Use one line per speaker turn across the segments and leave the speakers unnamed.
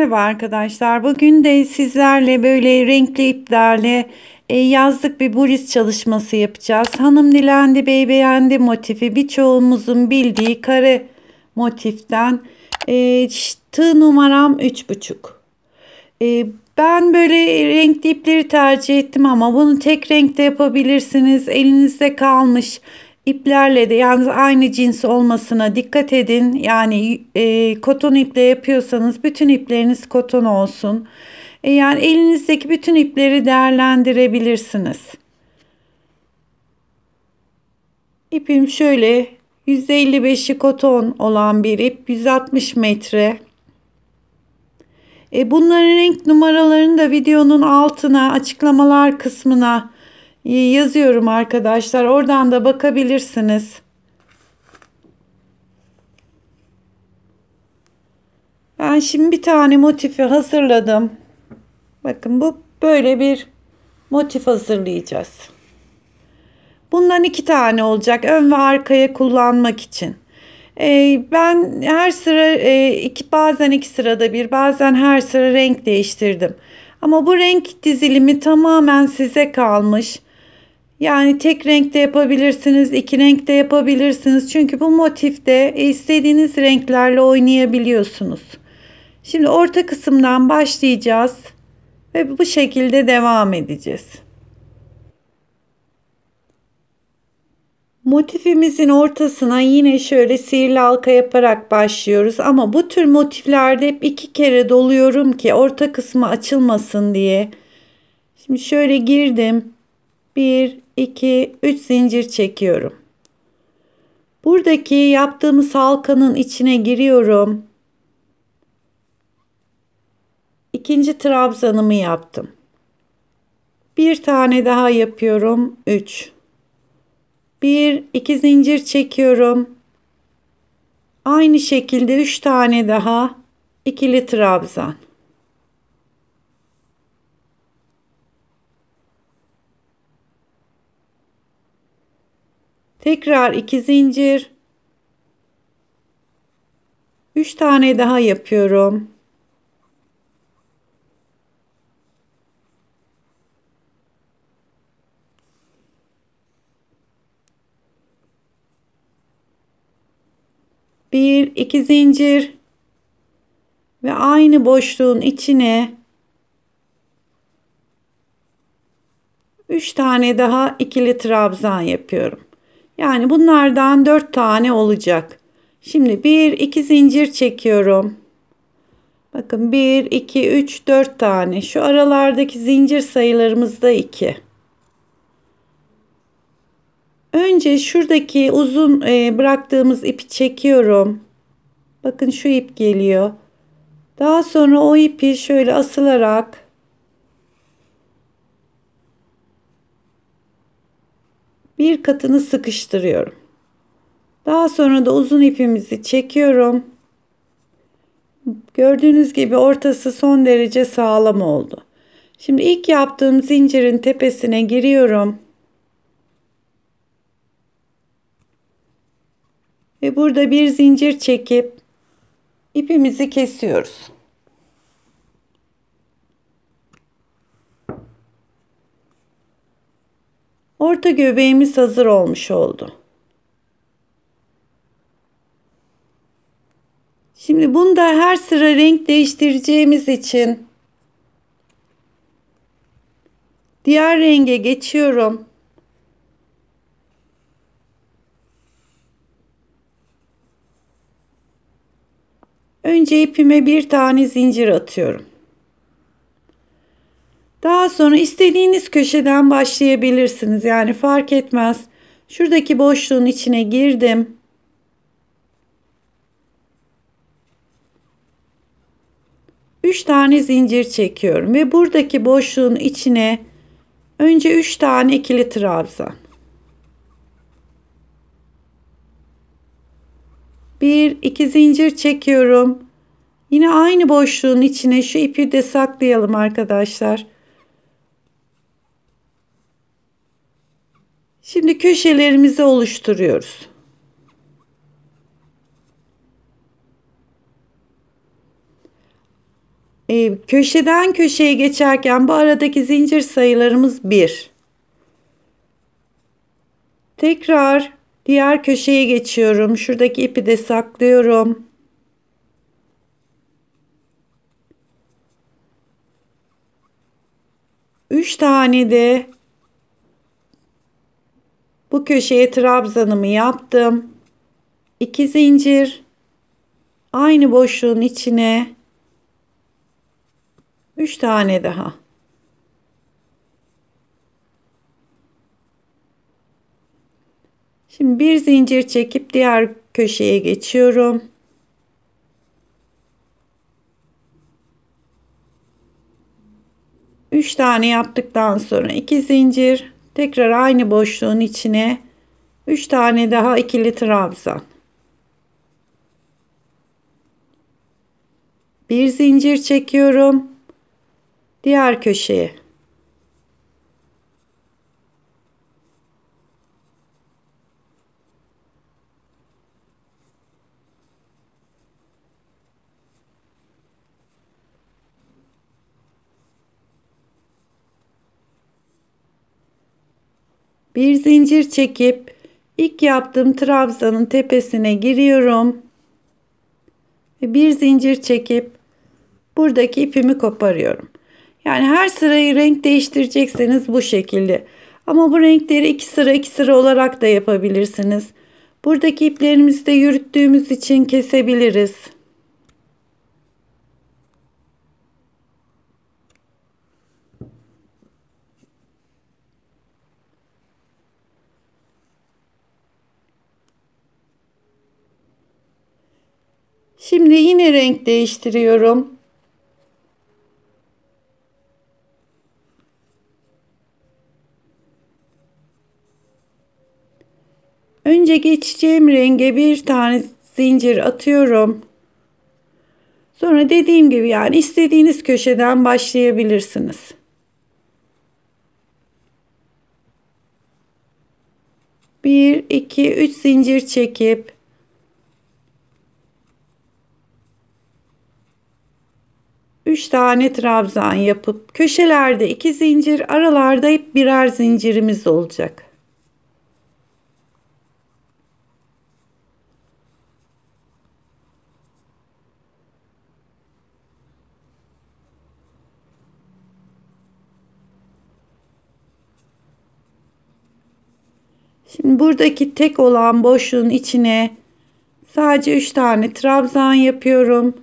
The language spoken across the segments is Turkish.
Merhaba arkadaşlar. Bugün de sizlerle böyle renkli iplerle yazlık bir buris çalışması yapacağız. Hanım dilendi, bey beğendi motifi. Birçoğumuzun bildiği kare motiften. Tığ numaram 3,5. E, Ben böyle renkli ipleri tercih ettim ama bunu tek renkte yapabilirsiniz. Elinizde kalmış iplerle de yalnız aynı cins olmasına dikkat edin. Yani koton iple yapıyorsanız bütün ipleriniz koton olsun. Yani elinizdeki bütün ipleri değerlendirebilirsiniz. İpim şöyle, %55'i koton olan bir ip, 160 metre. Bunların renk numaralarını da videonun altına, açıklamalar kısmına yazıyorum arkadaşlar. Oradan da bakabilirsiniz. Ben şimdi bir tane motifi hazırladım. Bakın bu böyle bir motif hazırlayacağız. Bundan iki tane olacak. Ön ve arkaya kullanmak için. Ben her sıra bazen iki sırada bir, bazen her sıra renk değiştirdim. Ama bu renk dizilimi tamamen size kalmış. Yani tek renkte yapabilirsiniz, iki renkte yapabilirsiniz. Çünkü bu motifte istediğiniz renklerle oynayabiliyorsunuz. Şimdi orta kısımdan başlayacağız ve bu şekilde devam edeceğiz. Motifimizin ortasına yine şöyle sihirli halka yaparak başlıyoruz. Ama bu tür motiflerde hep iki kere doluyorum ki orta kısmı açılmasın diye. Şimdi şöyle girdim. 1, 2, 3 zincir çekiyorum. Buradaki yaptığımız halkanın içine giriyorum. İkinci trabzanımı yaptım. Bir tane daha yapıyorum. 3. 1, 2 zincir çekiyorum. Aynı şekilde 3 tane daha ikili trabzan. Tekrar 2 zincir. 3 tane daha yapıyorum. Bir, iki zincir ve aynı boşluğun içine 3 tane daha ikili trabzan yapıyorum. Yani bunlardan 4 tane olacak. Şimdi 1, 2 zincir çekiyorum. Bakın 1, 2, 3, 4 tane. Şu aralardaki zincir sayılarımız da 2. Önce şuradaki uzun bıraktığımız ipi çekiyorum. Bakın şu ip geliyor. Daha sonra o ipi şöyle asılarak bir katını sıkıştırıyorum. Daha sonra da uzun ipimizi çekiyorum. Gördüğünüz gibi ortası son derece sağlam oldu. Şimdi ilk yaptığım zincirin tepesine giriyorum. Ve burada bir zincir çekip ipimizi kesiyoruz. Orta göbeğimiz hazır olmuş oldu. Şimdi bunda her sıra renk değiştireceğimiz için diğer renge geçiyorum. Önce ipime bir tane zincir atıyorum. Daha sonra istediğiniz köşeden başlayabilirsiniz. Yani fark etmez. Şuradaki boşluğun içine girdim. Üç tane zincir çekiyorum ve buradaki boşluğun içine önce 3 tane ikili trabzan. 1, 2 zincir çekiyorum. Yine aynı boşluğun içine şu ipi de saklayalım arkadaşlar. Şimdi köşelerimizi oluşturuyoruz. Köşeden köşeye geçerken bu aradaki zincir sayılarımız 1. Tekrar diğer köşeye geçiyorum. Şuradaki ipi de saklıyorum. Üç tane de bu köşeye trabzanımı yaptım. 2 zincir, aynı boşluğun içine 3 tane daha. Şimdi bir zincir çekip diğer köşeye geçiyorum. Üç tane yaptıktan sonra 2 zincir, tekrar aynı boşluğun içine 3 tane daha ikili trabzan. Bir zincir çekiyorum diğer köşeye. Bir zincir çekip ilk yaptığım trabzanın tepesine giriyorum ve bir zincir çekip buradaki ipimi koparıyorum. Yani her sırayı renk değiştirecekseniz bu şekilde. Ama bu renkleri iki sıra olarak da yapabilirsiniz. Buradaki iplerimizi de yürüttüğümüz için kesebiliriz. Şimdi yine renk değiştiriyorum. Önce geçeceğim renge bir tane zincir atıyorum. Sonra dediğim gibi yani istediğiniz köşeden başlayabilirsiniz. Bir, iki, üç zincir çekip üç tane trabzan yapıp köşelerde 2 zincir, aralarda hep birer zincirimiz olacak. Şimdi buradaki tek olan boşluğun içine sadece 3 tane trabzan yapıyorum.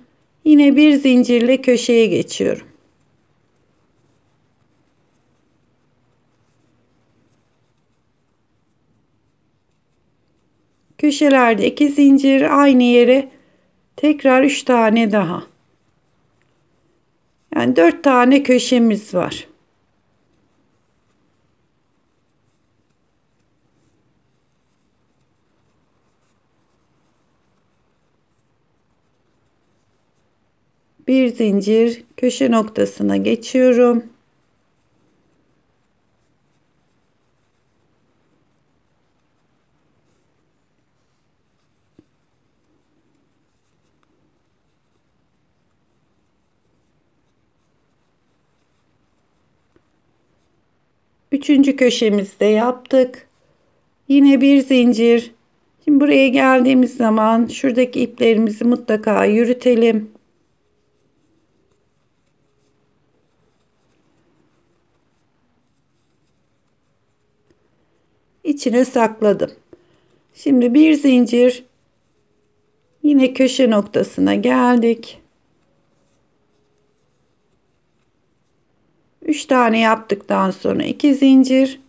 Yine bir zincirle köşeye geçiyorum. Köşelerde 2 zincir, aynı yere tekrar 3 tane daha. Yani 4 tane köşemiz var. Bir zincir, köşe noktasına geçiyorum. Üçüncü köşemizde yaptık. Yine bir zincir. Şimdi buraya geldiğimiz zaman şuradaki iplerimizi mutlaka yürütelim. İçine sakladım. Şimdi bir zincir, yine köşe noktasına geldik. 3 tane yaptıktan sonra 2 zincir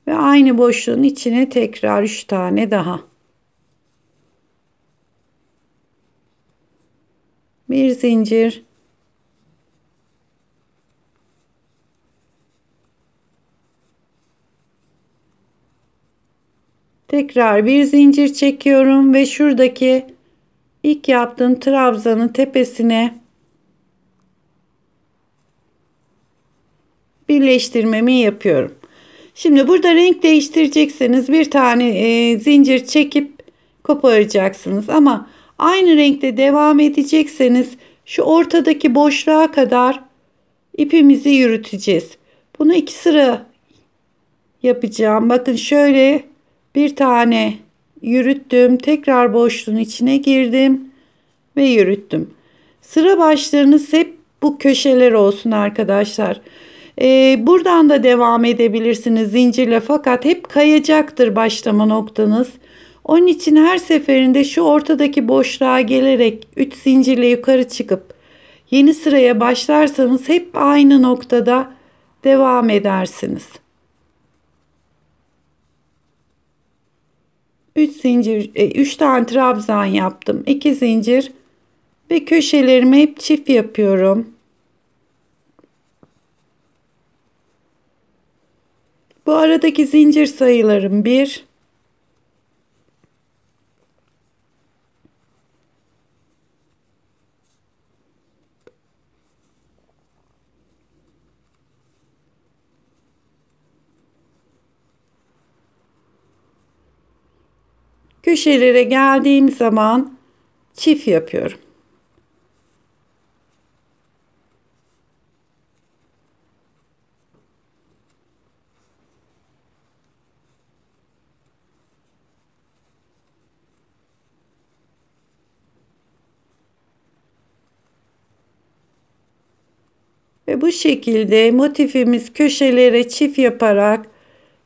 ve aynı boşluğun içine tekrar 3 tane daha. Bir zincir. Tekrar bir zincir çekiyorum ve şuradaki ilk yaptığım trabzanın tepesine birleştirmemi yapıyorum. Şimdi burada renk değiştirecekseniz bir tane zincir çekip koparacaksınız ama aynı renkte devam edecekseniz şu ortadaki boşluğa kadar ipimizi yürüteceğiz. Bunu 2 sıra yapacağım. Bakın şöyle bir tane yürüttüm. Tekrar boşluğun içine girdim ve yürüttüm. Sıra başlarınız hep bu köşeler olsun arkadaşlar. Buradan da devam edebilirsiniz zincirle, fakat hep kayacaktır başlama noktanız. Onun için her seferinde şu ortadaki boşluğa gelerek 3 zincirle yukarı çıkıp yeni sıraya başlarsanız hep aynı noktada devam edersiniz. 3 zincir, 3 tane trabzan yaptım. 2 zincir ve köşelerimi hep çift yapıyorum. Bu aradaki zincir sayılarım 1, köşelere geldiğim zaman çift yapıyorum. Ve bu şekilde motifimiz köşelere çift yaparak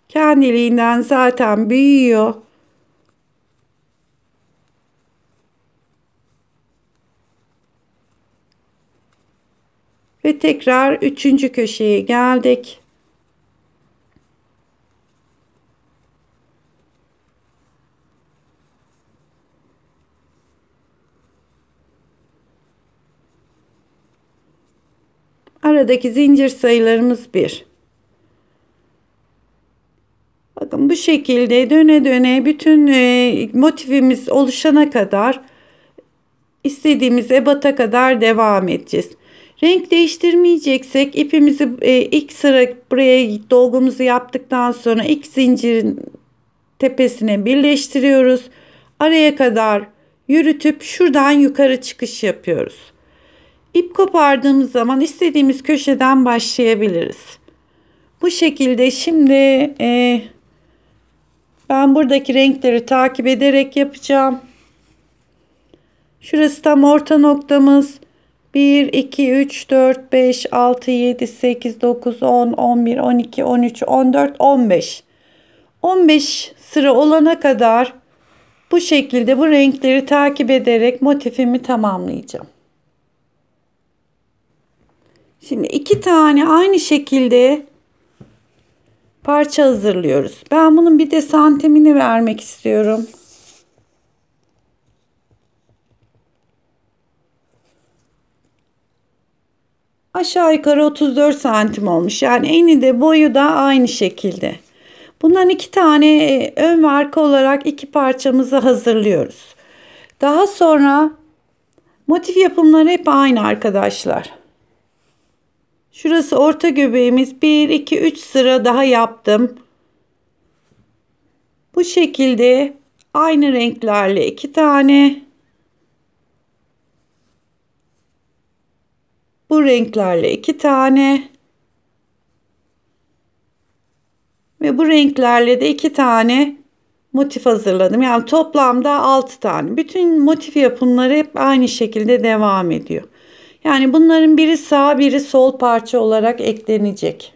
kendiliğinden zaten büyüyor. Ve tekrar 3. köşeye geldik. Aradaki zincir sayılarımız 1. Bakın bu şekilde döne döne bütün motifimiz oluşana kadar, istediğimiz ebata kadar devam edeceğiz. Renk değiştirmeyeceksek ipimizi ilk sıra buraya dolgumuzu yaptıktan sonra ilk zincirin tepesine birleştiriyoruz. Araya kadar yürütüp şuradan yukarı çıkış yapıyoruz. İp kopardığımız zaman istediğimiz köşeden başlayabiliriz. Bu şekilde şimdi ben buradaki renkleri takip ederek yapacağım. Şurası tam orta noktamız. 1, 2, 3, 4, 5, 6, 7, 8, 9, 10, 11, 12, 13, 14, 15. 15 sıra olana kadar bu şekilde bu renkleri takip ederek motifimi tamamlayacağım. Şimdi 2 tane aynı şekilde parça hazırlıyoruz. Ben bunun bir de santimini vermek istiyorum. Aşağı yukarı 34 santim olmuş. Yani eni de boyu da aynı şekilde. Bundan 2 tane ön ve arka olarak 2 parçamızı hazırlıyoruz. Daha sonra motif yapımları hep aynı arkadaşlar. Şurası orta göbeğimiz. 1, 2, 3 sıra daha yaptım. Bu şekilde aynı renklerle 2 tane. Bu renklerle 2 tane. Ve bu renklerle de 2 tane motif hazırladım. Yani toplamda 6 tane. Bütün motif yapımları hep aynı şekilde devam ediyor. Yani bunların biri sağ, biri sol parça olarak eklenecek.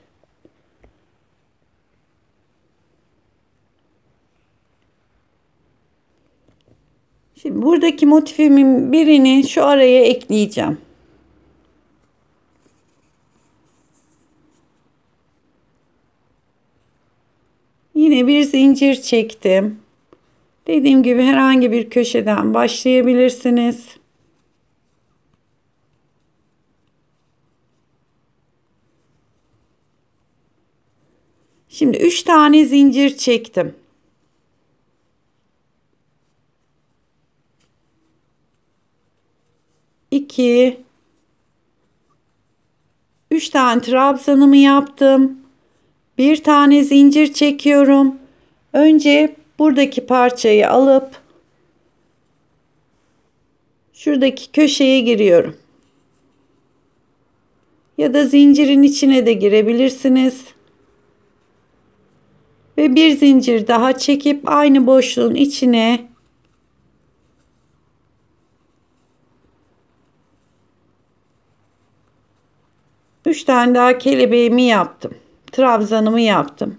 Şimdi buradaki motifimin birini şu araya ekleyeceğim. Yine bir zincir çektim. Dediğim gibi herhangi bir köşeden başlayabilirsiniz. Şimdi 3 tane zincir çektim. 2, 3 tane trabzanımı yaptım. Bir tane zincir çekiyorum. Önce buradaki parçayı alıp şuradaki köşeye giriyorum. ya da zincirin içine de girebilirsiniz. Ve bir zincir daha çekip aynı boşluğun içine üç tane daha kelebeğimi yaptım. Trabzanımı yaptım.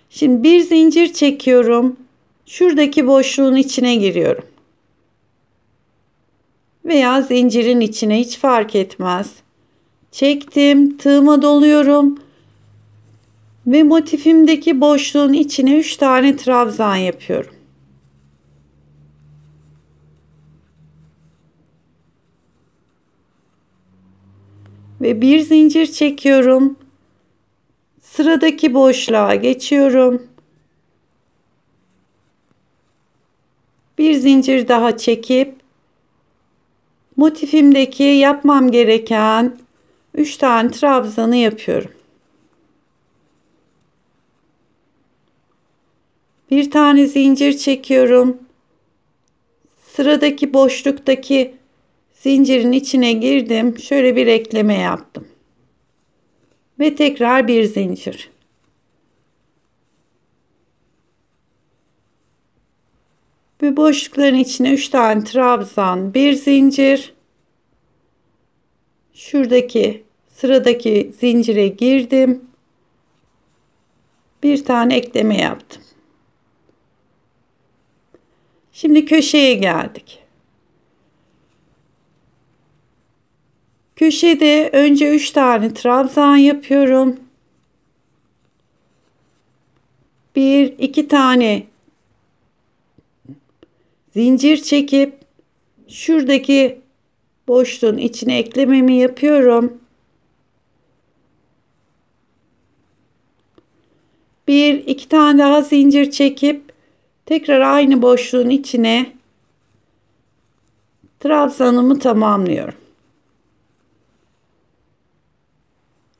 Şimdi bir zincir çekiyorum. Şuradaki boşluğun içine giriyorum. Veya zincirin içine, hiç fark etmez. Çektim, tığıma doluyorum ve motifimdeki boşluğun içine 3 tane trabzan yapıyorum. Ve bir zincir çekiyorum. Sıradaki boşluğa geçiyorum. Bir zincir daha çekip motifimdeki yapmam gereken 3 tane trabzanı yapıyorum. Bir tane zincir çekiyorum. Sıradaki boşluktaki zincirin içine girdim. Şöyle bir ekleme yaptım. Ve tekrar bir zincir. Ve boşlukların içine 3 tane trabzan, bir zincir. Şuradaki sıradaki zincire girdim. Bir tane ekleme yaptım. Şimdi köşeye geldik. Köşede önce 3 tane trabzan yapıyorum. 1-2 tane zincir çekip şuradaki boşluğun içine eklememi yapıyorum. 1-2 tane daha zincir çekip tekrar aynı boşluğun içine trabzanımı tamamlıyorum.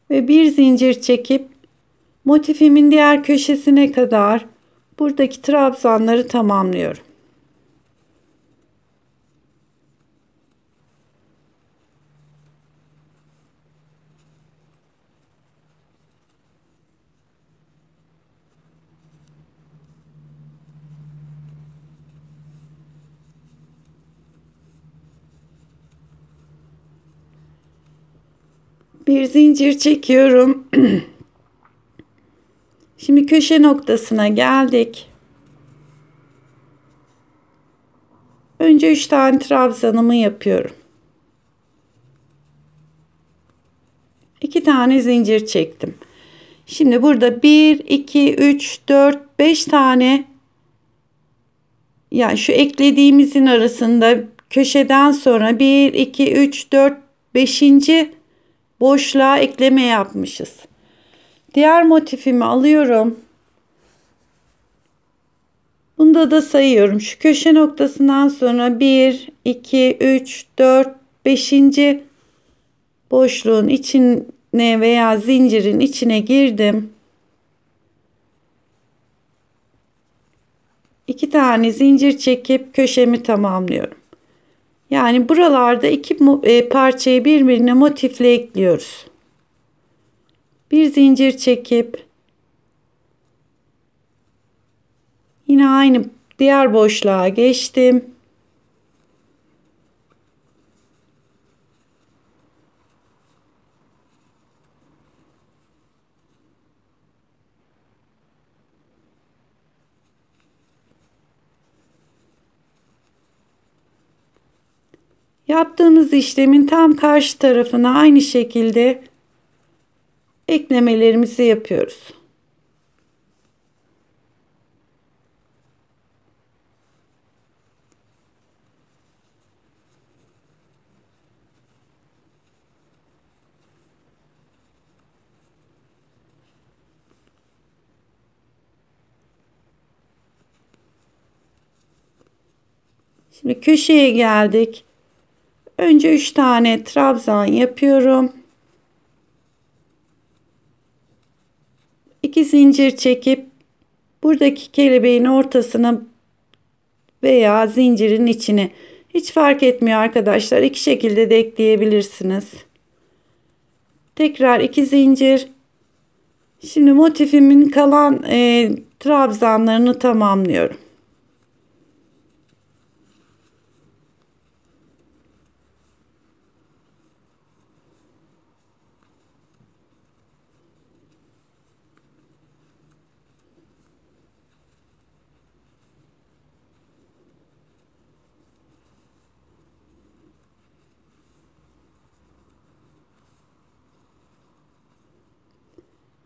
Ve bir zincir çekip motifimin diğer köşesine kadar buradaki trabzanları tamamlıyorum. Bir zincir çekiyorum. Şimdi köşe noktasına geldik. Önce 3 tane trabzanımı yapıyorum. 2 tane zincir çektim. Şimdi burada 1, 2, 3, 4, 5 tane, yani şu eklediğimizin arasında köşeden sonra 1, 2, 3, 4, 5. boşluğa ekleme yapmışız. Diğer motifimi alıyorum. Bunda da sayıyorum. Şu köşe noktasından sonra 1, 2, 3, 4, 5. boşluğun içine veya zincirin içine girdim. 2 tane zincir çekip köşemi tamamlıyorum. Yani buralarda iki parçayı birbirine motifle ekliyoruz. Bir zincir çekip yine aynı diğer boşluğa geçtim. Yaptığımız işlemin tam karşı tarafına aynı şekilde eklemelerimizi yapıyoruz. Şimdi köşeye geldik. Önce 3 tane trabzan yapıyorum. 2 zincir çekip buradaki kelebeğin ortasına veya zincirin içine, hiç fark etmiyor arkadaşlar. İki şekilde de ekleyebilirsiniz. Tekrar 2 zincir. Şimdi motifimin kalan trabzanlarını tamamlıyorum.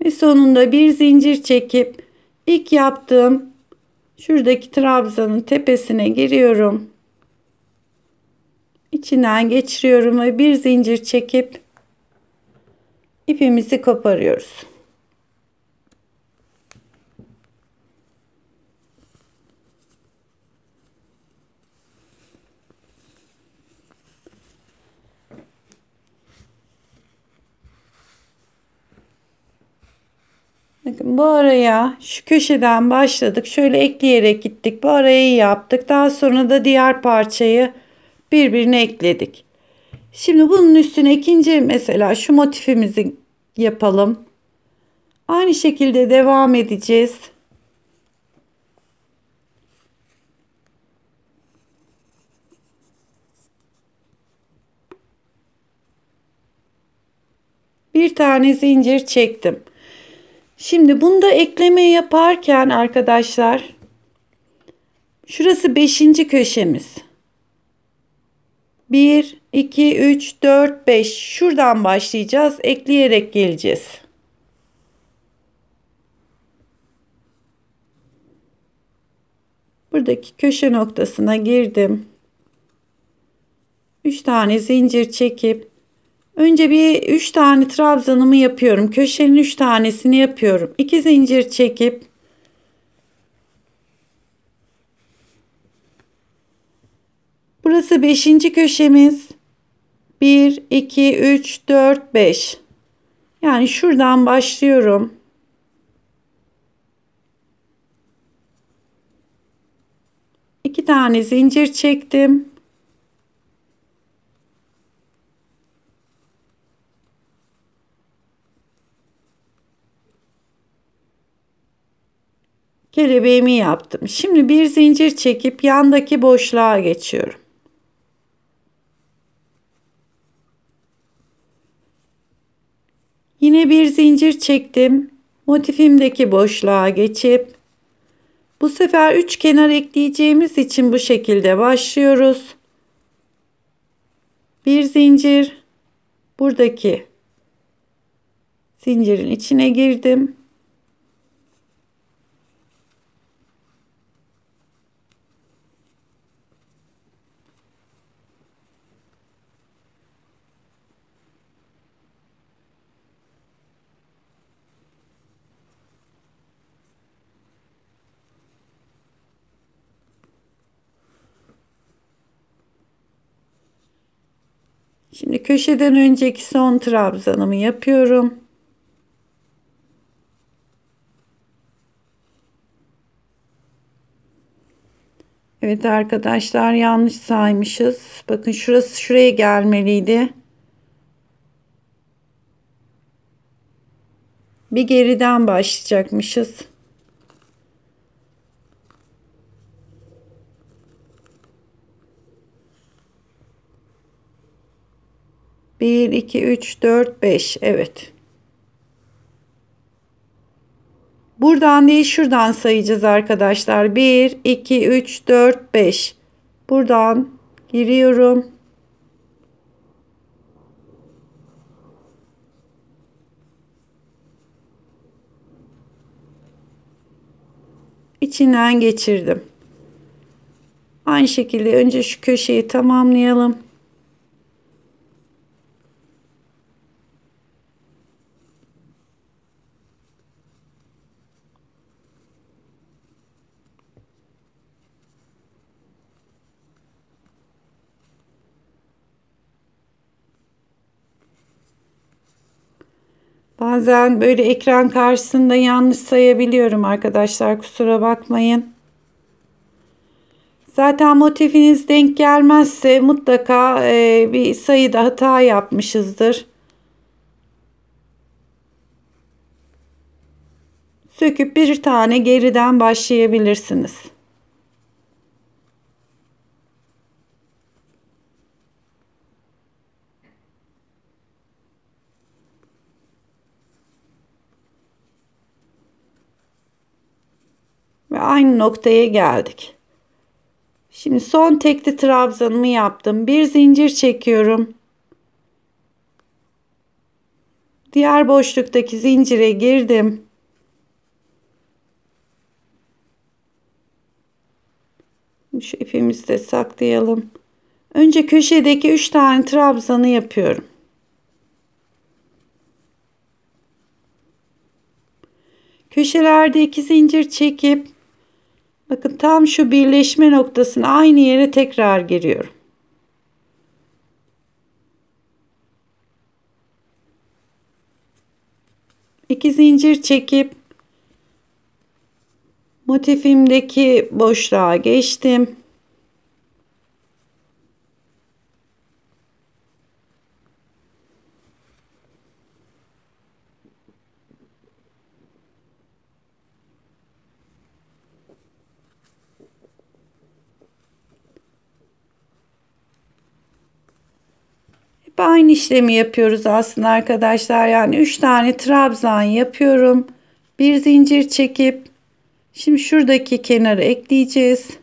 Ve sonunda bir zincir çekip ilk yaptığım şuradaki trabzanın tepesine giriyorum. İçinden geçiriyorum ve bir zincir çekip ipimizi koparıyoruz. Bakın bu araya şu köşeden başladık. Şöyle ekleyerek gittik. Bu arayı yaptık. Daha sonra da diğer parçayı birbirine ekledik. Şimdi bunun üstüne ikinci mesela şu motifimizi yapalım. Aynı şekilde devam edeceğiz. Bir tane zincir çektim. Şimdi bunda ekleme yaparken arkadaşlar şurası 5. köşemiz. 1, 2, 3, 4, 5. Şuradan başlayacağız. Ekleyerek geleceğiz. Buradaki köşe noktasına girdim. 3 tane zincir çekip önce bir 3 tane trabzanımı yapıyorum. Köşenin 3 tanesini yapıyorum. 2 zincir çekip burası 5. köşemiz. 1, 2, 3, 4, 5. Yani şuradan başlıyorum. İki tane zincir çektim. Kelebeğimi yaptım. Şimdi bir zincir çekip yandaki boşluğa geçiyorum. Yine bir zincir çektim. Motifimdeki boşluğa geçip bu sefer 3 kenar ekleyeceğimiz için bu şekilde başlıyoruz. Bir zincir, buradaki zincirin içine girdim. Şimdi köşeden önceki son trabzanımı yapıyorum. Evet arkadaşlar, yanlış saymışız. Bakın şurası şuraya gelmeliydi. Bir geriden başlayacakmışız. Bir, iki, üç, dört, beş. Evet. Buradan değil şuradan sayacağız arkadaşlar. 1, 2, 3, 4, 5. Buradan giriyorum. İçinden geçirdim. Aynı şekilde önce şu köşeyi tamamlayalım. Bazen böyle ekran karşısında yanlış sayabiliyorum arkadaşlar, kusura bakmayın. Zaten motifiniz denk gelmezse mutlaka bir sayıda hata yapmışızdır. söküp bir tane geriden başlayabilirsiniz. Ve aynı noktaya geldik. Şimdi son tekli trabzanımı yaptım. Bir zincir çekiyorum. Diğer boşluktaki zincire girdim. Şu ipimizi de saklayalım. Önce köşedeki 3 tane trabzanı yapıyorum. Köşelerde 2 zincir çekip bakın tam şu birleşme noktasına aynı yere tekrar giriyorum. İki zincir çekip motifimdeki boşluğa geçtim. Hep aynı işlemi yapıyoruz aslında arkadaşlar. Yani 3 tane trabzan yapıyorum. Bir zincir çekip şimdi şuradaki kenarı ekleyeceğiz.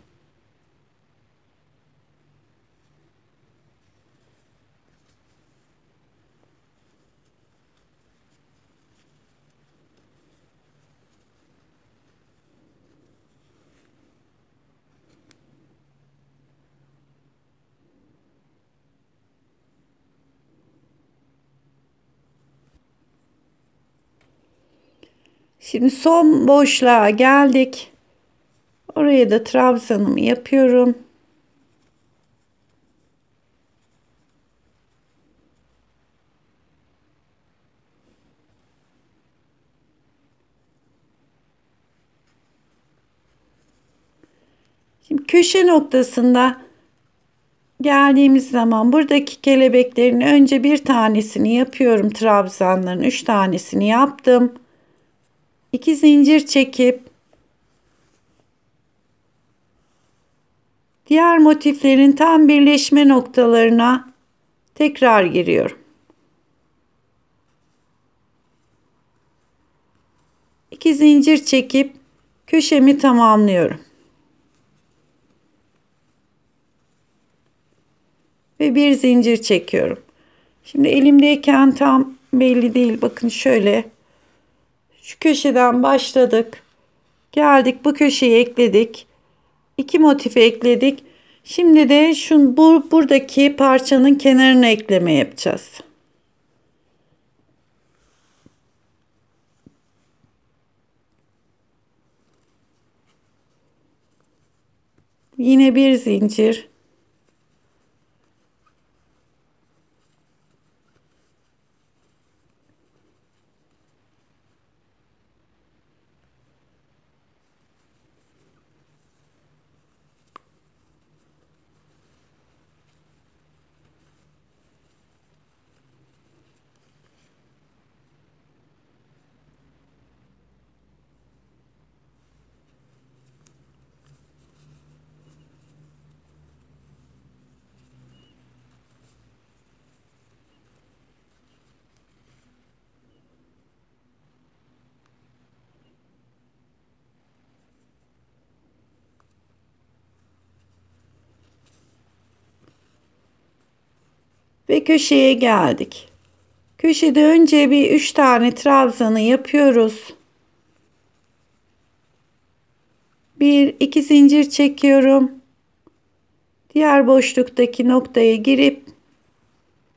Şimdi son boşluğa geldik. Oraya da trabzanımı yapıyorum. Şimdi köşe noktasında geldiğimiz zaman buradaki kelebeklerin önce bir tanesini yapıyorum. Trabzanların 3 tanesini yaptım. 2 zincir çekip diğer motiflerin tam birleşme noktalarına tekrar giriyorum. 2 zincir çekip köşemi tamamlıyorum. Ve bir zincir çekiyorum. Şimdi elimdeyken tam belli değil. Bakın şöyle. Şu köşeden başladık. Geldik bu köşeyi ekledik. 2 motifi ekledik. Şimdi de buradaki parçanın kenarına ekleme yapacağız. Yine bir zincir. Ve köşeye geldik. Köşede önce bir 3 tane trabzanı yapıyoruz. 1 2 zincir çekiyorum. Diğer boşluktaki noktaya girip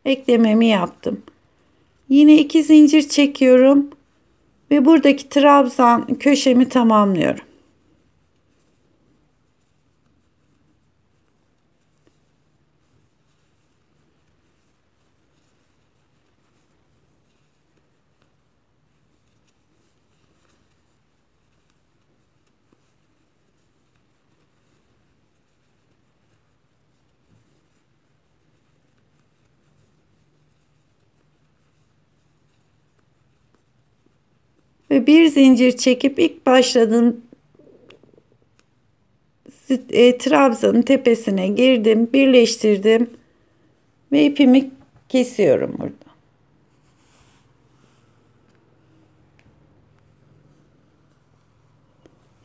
eklememi yaptım. Yine 2 zincir çekiyorum ve buradaki trabzan köşemi tamamlıyorum. ve bir zincir çekip ilk başladığım trabzanın tepesine girdim, birleştirdim ve ipimi kesiyorum burada.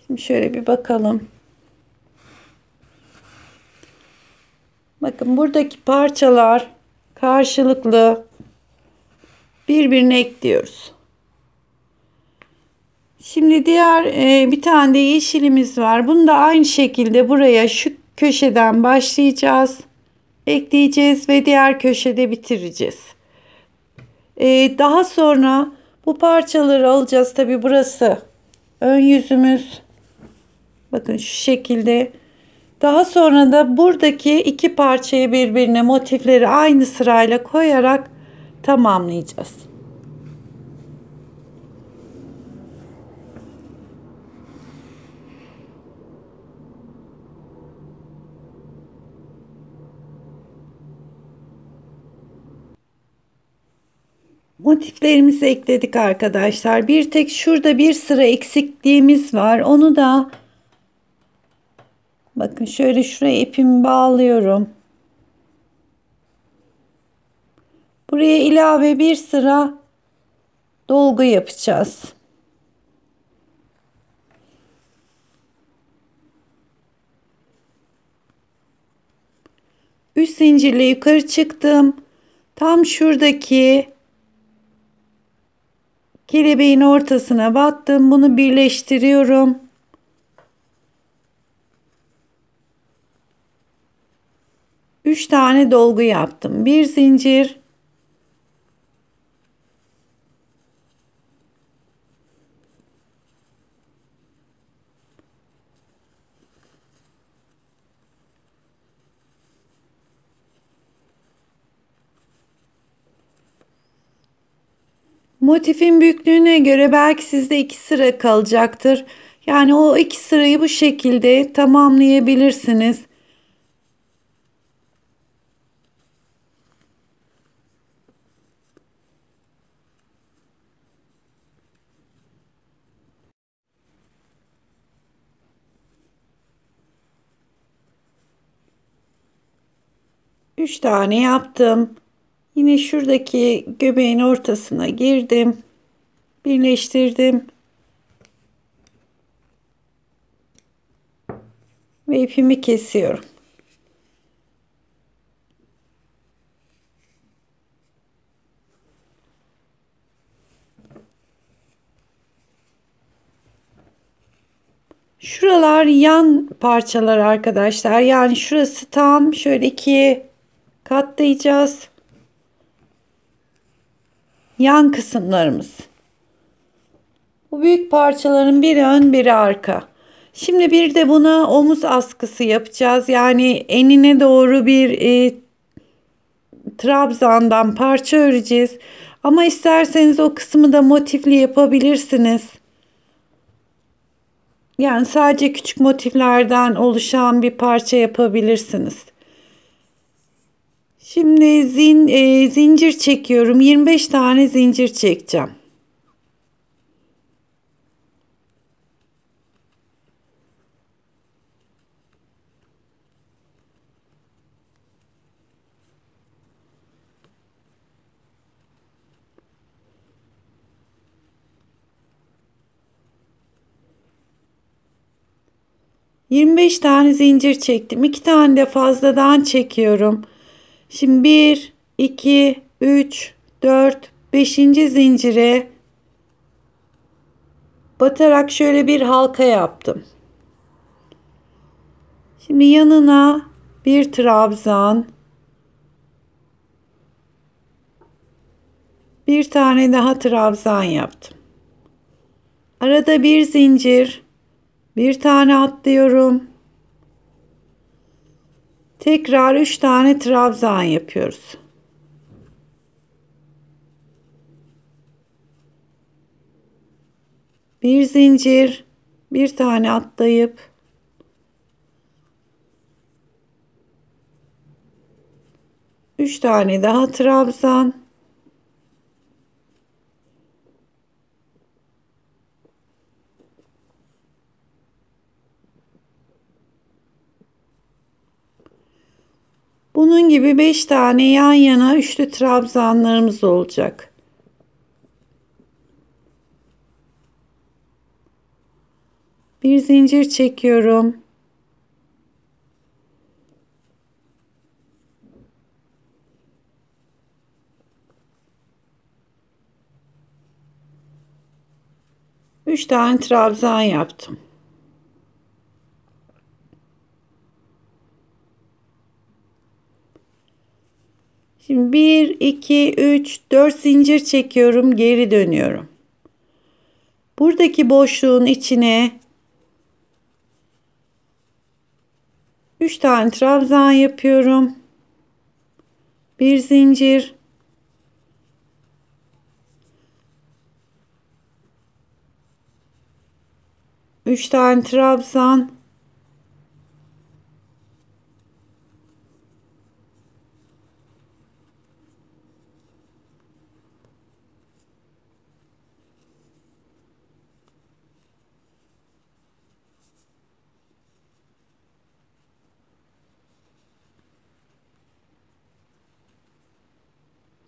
Şimdi şöyle bir bakalım. Bakın buradaki parçalar karşılıklı birbirine ekliyoruz. Şimdi diğer bir tane de yeşilimiz var. Bunu da aynı şekilde buraya şu köşeden başlayacağız. Ekleyeceğiz ve diğer köşede bitireceğiz. Daha sonra bu parçaları alacağız. Tabi burası ön yüzümüz. Bakın şu şekilde. Daha sonra da buradaki iki parçayı birbirine motifleri aynı sırayla koyarak tamamlayacağız. Motiflerimizi ekledik arkadaşlar. Bir tek şurada bir sıra eksikliğimiz var. Onu da bakın şöyle şuraya ipimi bağlıyorum. Buraya ilave bir sıra dolgu yapacağız. Üç zincirle yukarı çıktım. Tam şuradaki kelebeğin ortasına battım. Bunu birleştiriyorum. Üç tane dolgu yaptım. Bir zincir. Motifin büyüklüğüne göre belki sizde iki sıra kalacaktır. Yani o iki sırayı bu şekilde tamamlayabilirsiniz. Üç tane yaptım. Yine şuradaki göbeğin ortasına girdim. Birleştirdim. Ve ipimi kesiyorum. Şuralar yan parçalar arkadaşlar. Yani şurası tam şöyle ikiye katlayacağız. Yan kısımlarımız. Bu büyük parçaların biri ön biri arka. Şimdi bir de buna omuz askısı yapacağız. Yani enine doğru bir trabzandan parça öreceğiz. Ama isterseniz o kısmı da motifli yapabilirsiniz. Yani sadece küçük motiflerden oluşan bir parça yapabilirsiniz. Şimdi zincir çekiyorum. 25 tane zincir çekeceğim. ...25 tane zincir çektim. 2 tane de fazladan çekiyorum. Şimdi 1, 2, 3, 4, 5. zincire batarak şöyle bir halka yaptım. Şimdi yanına bir trabzan, bir tane daha trabzan yaptım. Arada bir zincir, bir tane atlıyorum. Tekrar 3 tane trabzan yapıyoruz. Bir zincir, bir tane atlayıp 3 tane daha trabzan. Bunun gibi 5 tane yan yana üçlü trabzanlarımız olacak. Bir zincir çekiyorum. Üç tane trabzan yaptım. Şimdi 1, 2, 3, 4 zincir çekiyorum. Geri dönüyorum. Buradaki boşluğun içine 3 tane trabzan yapıyorum. Bir zincir. Üç tane trabzan.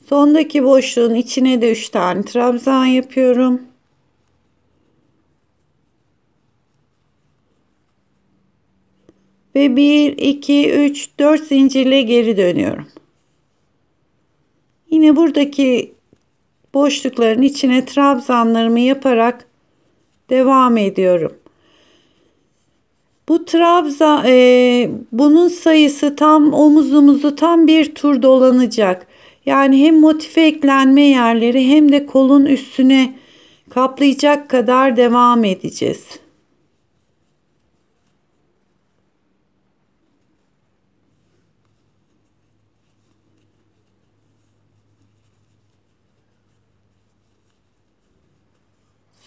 Sondaki boşluğun içine de 3 tane trabzan yapıyorum. Ve 1, 2, 3, 4 zincirle geri dönüyorum. Yine buradaki boşlukların içine trabzanlarımı yaparak devam ediyorum. Bu trabzan bunun sayısı tam omuzumuzu tam bir tur dolanacak. Yani hem motife eklenme yerleri hem de kolun üstüne kaplayacak kadar devam edeceğiz.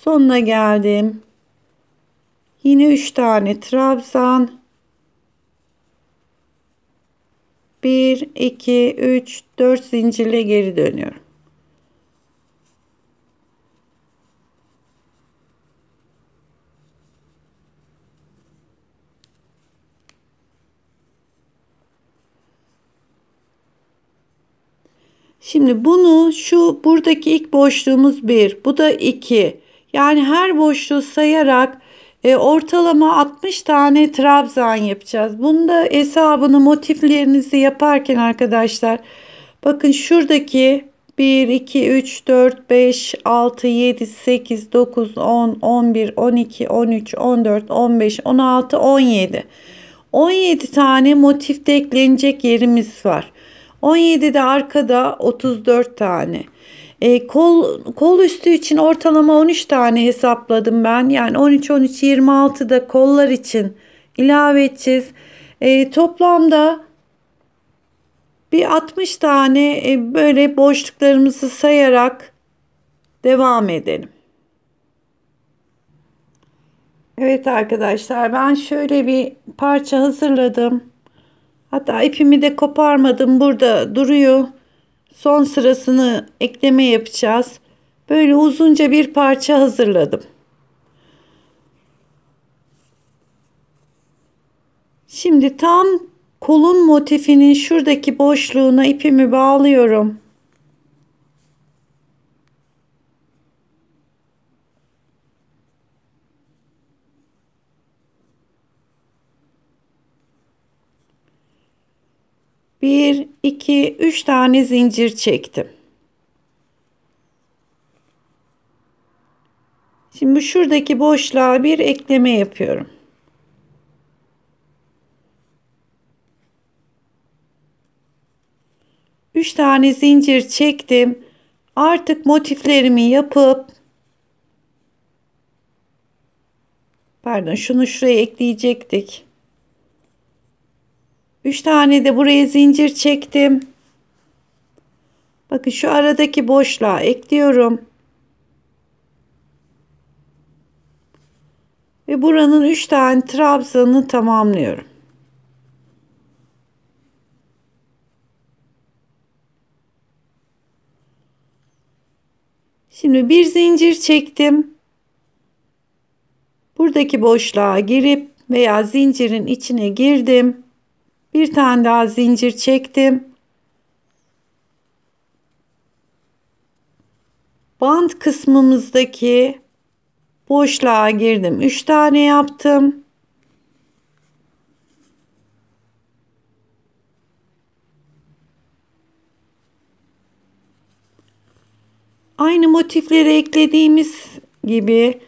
Sonuna geldim. Yine 3 tane trabzan. 1, 2, 3, 4 zincirle geri dönüyorum. Şimdi bunu buradaki ilk boşluğumuz 1, bu da 2. Yani her boşluğu sayarak ortalama 60 tane trabzan yapacağız. Bunu da hesabını motiflerinizi yaparken arkadaşlar bakın şuradaki 1, 2, 3, 4, 5, 6, 7, 8, 9, 10, 11, 12, 13, 14, 15, 16, 17. 17 tane motifte eklenecek yerimiz var. 17 de arkada 34 tane. Kol üstü için ortalama 13 tane hesapladım ben. Yani 13, 13, 26 da kollar için ilave edeceğiz. Toplamda bir 60 tane böyle boşluklarımızı sayarak devam edelim. Evet arkadaşlar, ben şöyle bir parça hazırladım. Hatta ipimi de koparmadım, burada duruyor. Son sırasını ekleme yapacağız. Böyle uzunca bir parça hazırladım. Şimdi tam kolun motifinin şuradaki boşluğuna ipimi bağlıyorum. Bir, iki, üç tane zincir çektim. Şimdi şuradaki boşluğa bir ekleme yapıyorum. Üç tane zincir çektim. Artık motiflerimi yapıp şunu şuraya ekleyecektik. 3 tane de buraya zincir çektim. Bakın şu aradaki boşluğa ekliyorum. Ve buranın 3 tane trabzanını tamamlıyorum. Şimdi bir zincir çektim. Buradaki boşluğa girip veya zincirin içine girdim. Bir tane daha zincir çektim. Bant kısmımızdaki boşluğa girdim. 3 tane yaptım. Aynı motifleri eklediğimiz gibi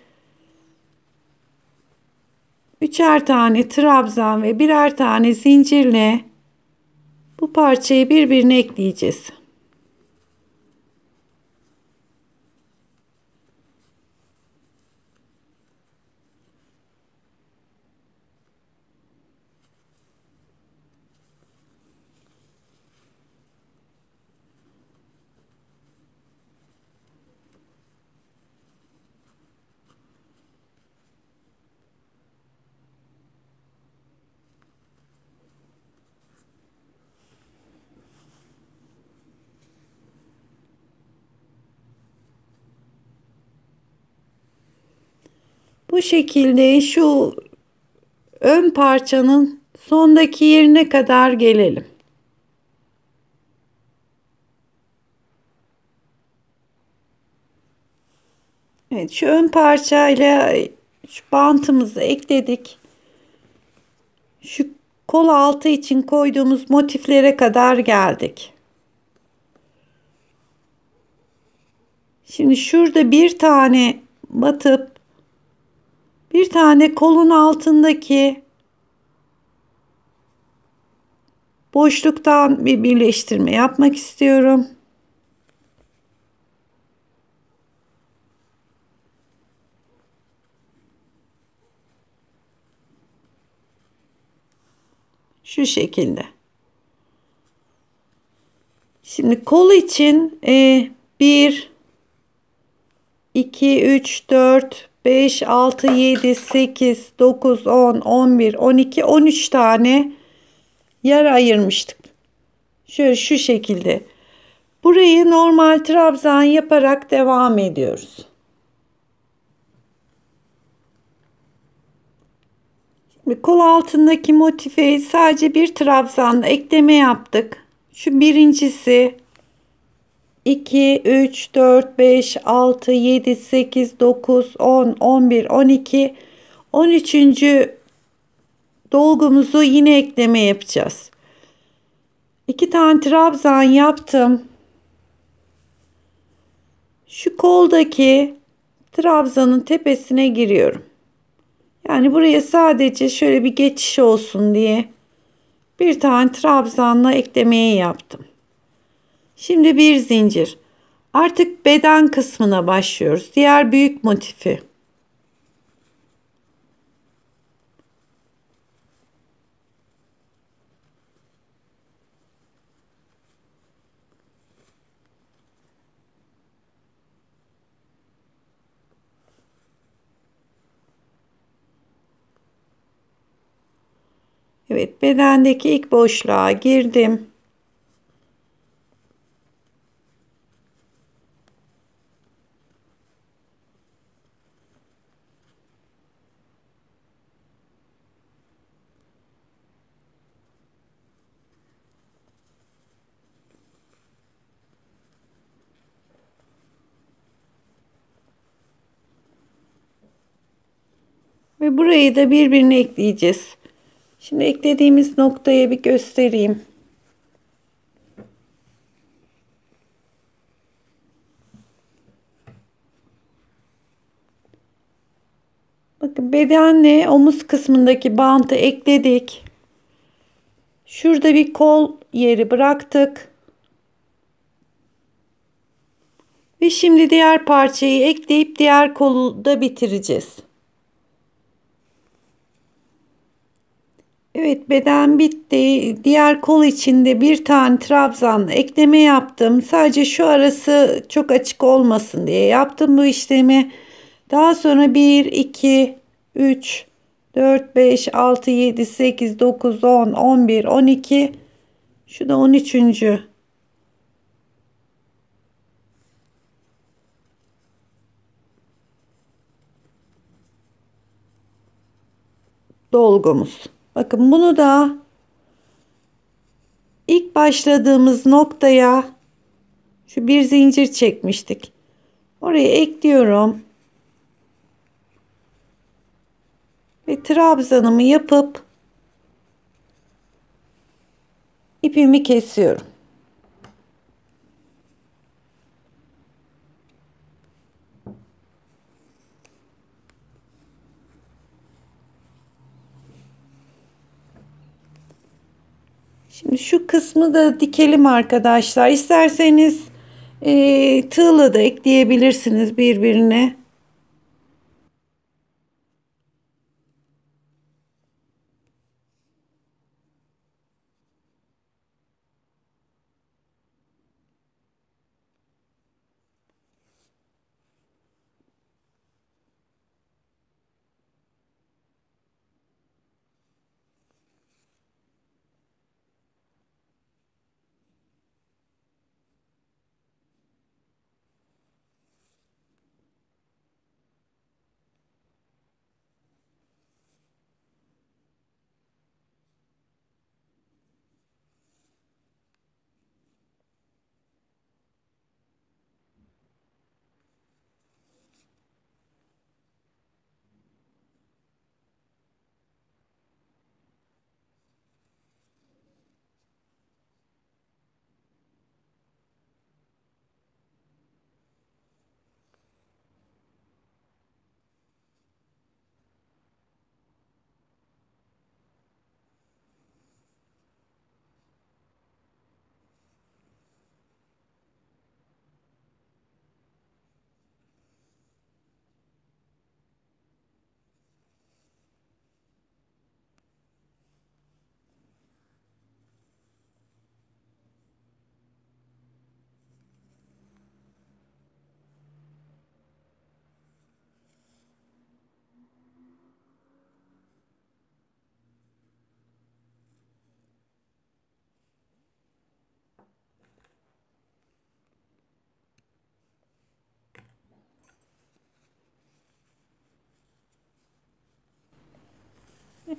üçer tane trabzan ve birer tane zincirle bu parçayı birbirine ekleyeceğiz. Bu şekilde şu ön parçanın sondaki yerine kadar gelelim. Evet, şu ön parçayla şu bantımızı ekledik. Şu kol altı için koyduğumuz motiflere kadar geldik. Şimdi şurada bir tane batıp bir tane kolun altındaki boşluktan bir birleştirme yapmak istiyorum. Şu şekilde. Şimdi kol için 1, 2, 3, 4, 5, 6, 7, 8, 9, 10, 11, 12, 13 tane yer ayırmıştık. Şöyle şu şekilde. Burayı normal trabzan yaparak devam ediyoruz. Şimdi kol altındaki motife sadece bir trabzanla ekleme yaptık. Şu birincisi 2, 3, 4, 5, 6, 7, 8, 9, 10, 11, 12, 13. dolgumuzu yine ekleme yapacağız. 2 tane trabzan yaptım. Şu koldaki trabzanın tepesine giriyorum. Yani buraya sadece şöyle bir geçiş olsun diye bir tane trabzanla eklemeyi yaptım. Şimdi bir zincir. Artık beden kısmına başlıyoruz. Diğer büyük motifi. Evet, bedendeki ilk boşluğa girdim. Ve burayı da birbirine ekleyeceğiz. Şimdi eklediğimiz noktayı bir göstereyim. Bakın bedenle omuz kısmındaki bantı ekledik. Şurada bir kol yeri bıraktık. Ve şimdi diğer parçayı ekleyip diğer kolu da bitireceğiz. Evet, beden bitti. Diğer kol içinde bir tane trabzan ekleme yaptım. Sadece şu arası çok açık olmasın diye yaptım bu işlemi. Daha sonra 1, 2, 3, 4, 5, 6, 7, 8, 9, 10, 11, 12. Şu da 13. dolgumuz. Bakın bunu da ilk başladığımız noktaya şu bir zincir çekmiştik. Oraya ekliyorum. Ve trabzanımı yapıp ipimi kesiyorum. Şimdi şu kısmı da dikelim arkadaşlar. İsterseniz tığla da ekleyebilirsiniz birbirine.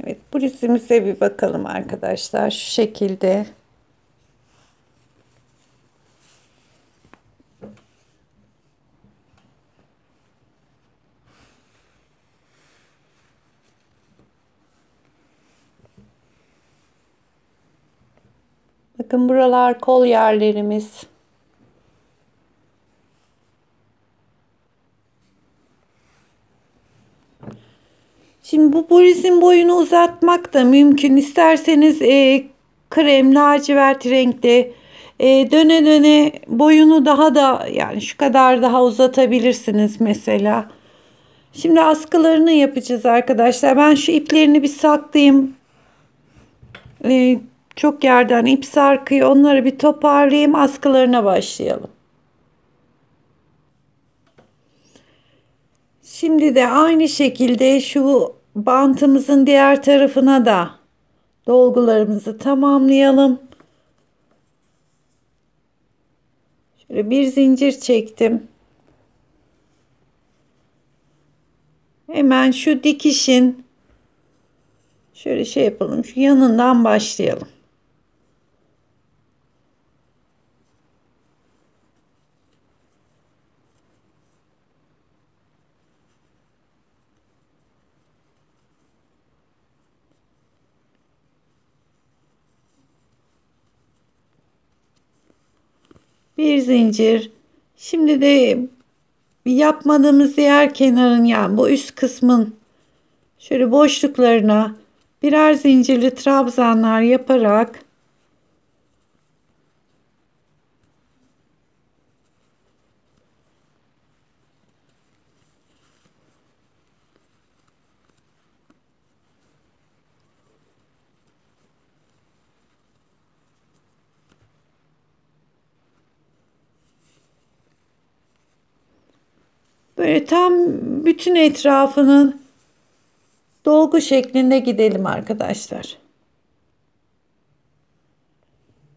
Evet, bu resimimize bir bakalım arkadaşlar. Şu şekilde. Bakın buralar kol yerlerimiz. Şimdi bu bluzun boyunu uzatmak da mümkün. İsterseniz krem, lacivert renkte döne döne boyunu daha da yani şu kadar daha uzatabilirsiniz mesela. Şimdi askılarını yapacağız arkadaşlar. Ben şu iplerini bir saklayayım. E, Çok yerden ip sarkıyor. Onları bir toparlayayım. Askılarına başlayalım. Şimdi de aynı şekilde şu bantımızın diğer tarafına da dolgularımızı tamamlayalım. Şöyle bir zincir çektim. Hemen şu dikişin şöyle şey yapalım. Şu yanından başlayalım. Bir zincir. Şimdi de yapmadığımız diğer kenarın yani bu üst kısmın şöyle boşluklarına birer zincirli trabzanlar yaparak böyle tam bütün etrafının dolgu şeklinde gidelim arkadaşlar.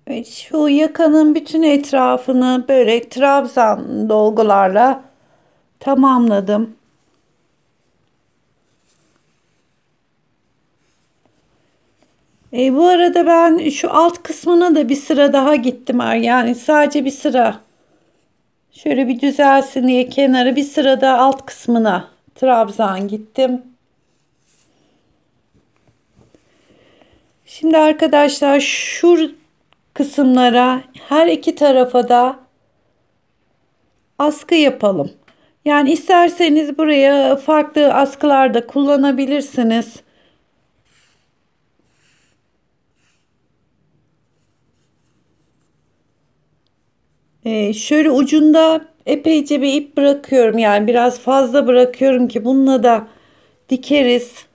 Evet, şu yakanın bütün etrafını böyle trabzan dolgularla tamamladım. Bu arada ben şu alt kısmına da bir sıra daha gittim. Yani sadece bir sıra. Şöyle bir düzelsin diye kenara bir sıra da alt kısmına trabzan gittim. Şimdi arkadaşlar şu kısımlara her iki tarafa da askı yapalım. Yani isterseniz buraya farklı askılar da kullanabilirsiniz. Şöyle ucunda epeyce bir ip bırakıyorum. Yani biraz fazla bırakıyorum ki bununla da dikeriz.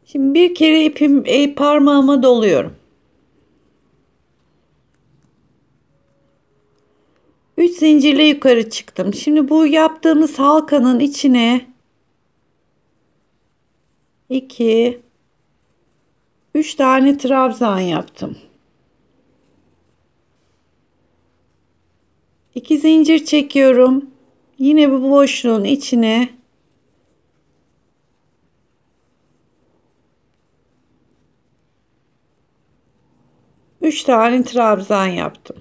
Şimdi bir kere parmağıma doluyorum. 3 zincirle yukarı çıktım. Şimdi bu yaptığımız halkanın içine 2 3 tane trabzan yaptım. 2 zincir çekiyorum. Yine bu boşluğun içine 3 tane trabzan yaptım.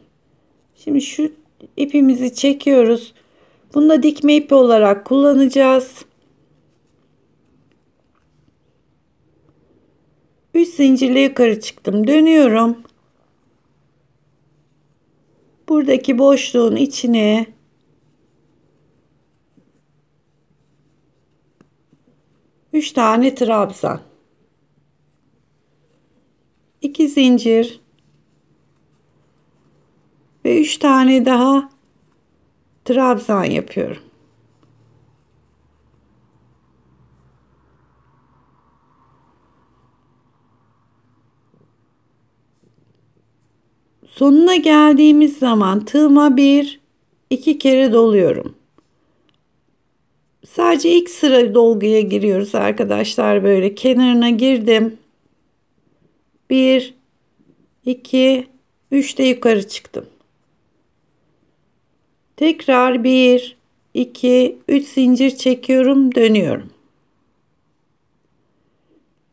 Şimdi şu ipimizi çekiyoruz. Bunu da dikme ipi olarak kullanacağız. 3 zincirle yukarı çıktım. Dönüyorum. Buradaki boşluğun içine 3 tane trabzan. 2 zincir ve 3 tane daha trabzan yapıyorum. Sonuna geldiğimiz zaman tığıma bir iki kere doluyorum. Sadece ilk sıra dolguya giriyoruz arkadaşlar, böyle kenarına girdim. 1 2 3 de yukarı çıktım. Tekrar 1 2 3 zincir çekiyorum, dönüyorum.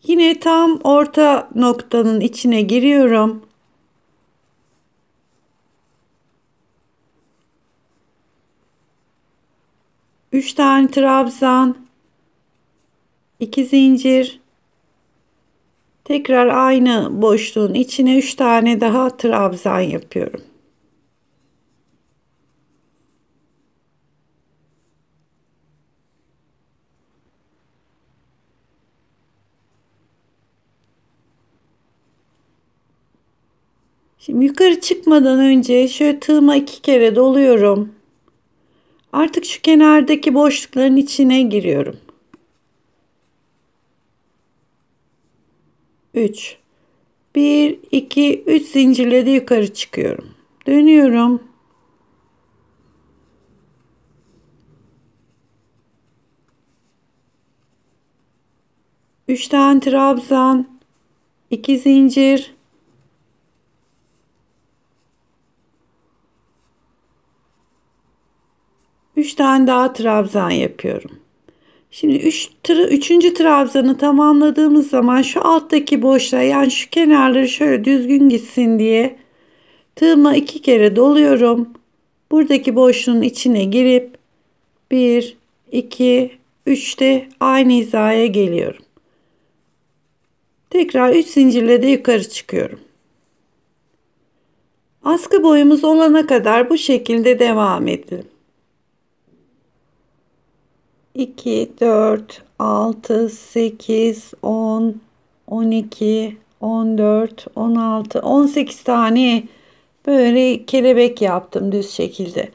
Yine tam orta noktanın içine giriyorum. 3 tane trabzan, 2 zincir, tekrar aynı boşluğun içine 3 tane daha trabzan yapıyorum. Şimdi yukarı çıkmadan önce şöyle tığıma 2 kere doluyorum. Artık şu kenardaki boşlukların içine giriyorum. 3 1 2 3 zincirle de yukarı çıkıyorum. Dönüyorum. Üç tane trabzan, 2 zincir, üç tane daha trabzan yapıyorum. Şimdi üçüncü trabzanı tamamladığımız zaman şu alttaki boşluğa, yani şu kenarları şöyle düzgün gitsin diye tığıma 2 kere doluyorum. Buradaki boşluğun içine girip 1 2 3'te aynı hizaya geliyorum. Tekrar 3 zincirle de yukarı çıkıyorum. Askı boyumuz olana kadar bu şekilde devam edelim. 2 4 6 8 10 12 14 16 18 tane böyle kelebek yaptım düz şekilde.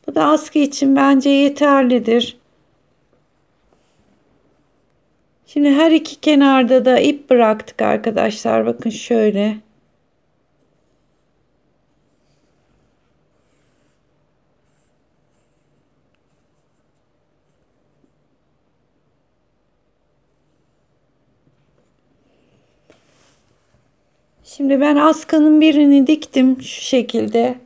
Bu da askı için bence yeterlidir. Şimdi her iki kenarda da ip bıraktık arkadaşlar. Bakın şöyle. Şimdi ben askının birini diktim şu şekilde.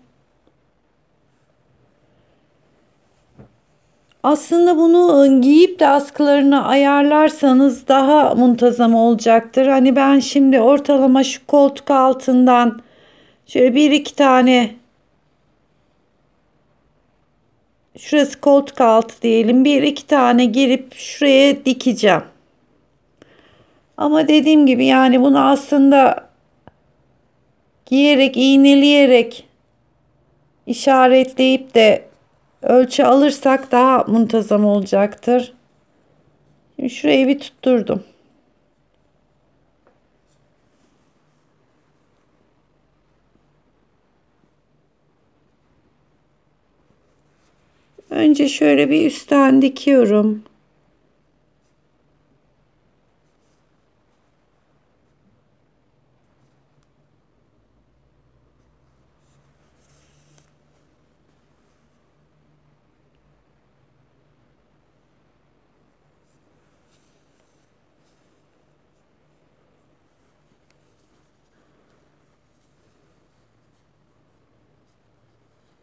Aslında bunu giyip de askılarını ayarlarsanız daha muntazam olacaktır. Hani ben şimdi ortalama şu koltuk altından şöyle bir iki tane, şurası koltuk altı diyelim, bir iki tane girip şuraya dikeceğim. Ama dediğim gibi yani bunu aslında giyerek, iğneleyerek, işaretleyip de ölçü alırsak daha muntazam olacaktır. Şimdi şurayı bir tutturdum. Önce şöyle bir üstten dikiyorum.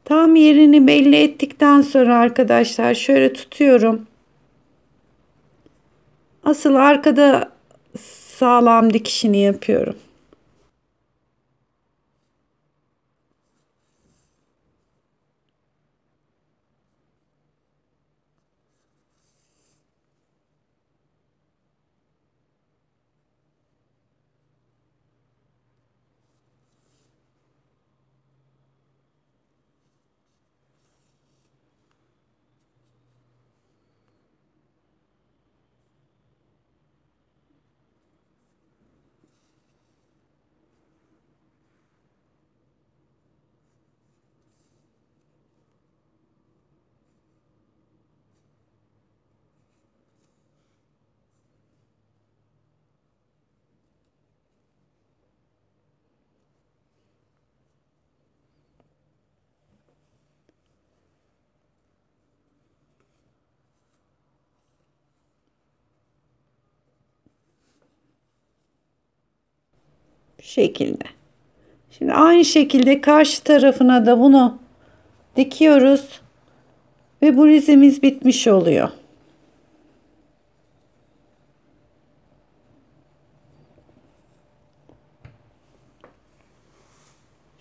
Tam yerini belli ettikten sonra arkadaşlar şöyle tutuyorum. Asıl arkada sağlam dikişini yapıyorum. Bu şekilde. Şimdi aynı şekilde karşı tarafına da bunu dikiyoruz ve bu bluzemiz bitmiş oluyor.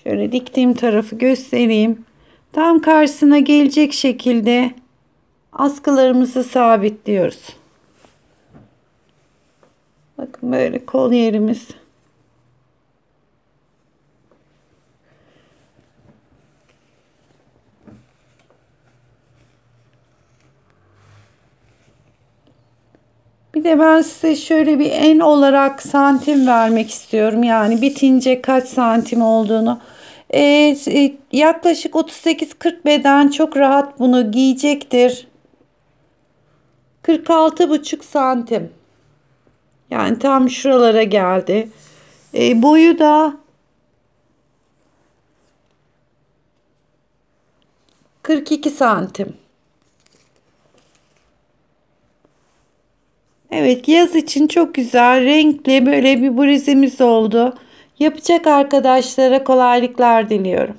Şöyle diktiğim tarafı göstereyim. Tam karşısına gelecek şekilde askılarımızı sabitliyoruz. Bakın böyle kol yerimiz. Bir de ben size şöyle bir en olarak santim vermek istiyorum. Yani bitince kaç santim olduğunu. Yaklaşık 38-40 beden çok rahat bunu giyecektir. 46,5 santim. Yani tam şuralara geldi. Boyu da 42 santim. Evet, yaz için çok güzel renkli böyle bir bluzemiz oldu. Yapacak arkadaşlara kolaylıklar diliyorum.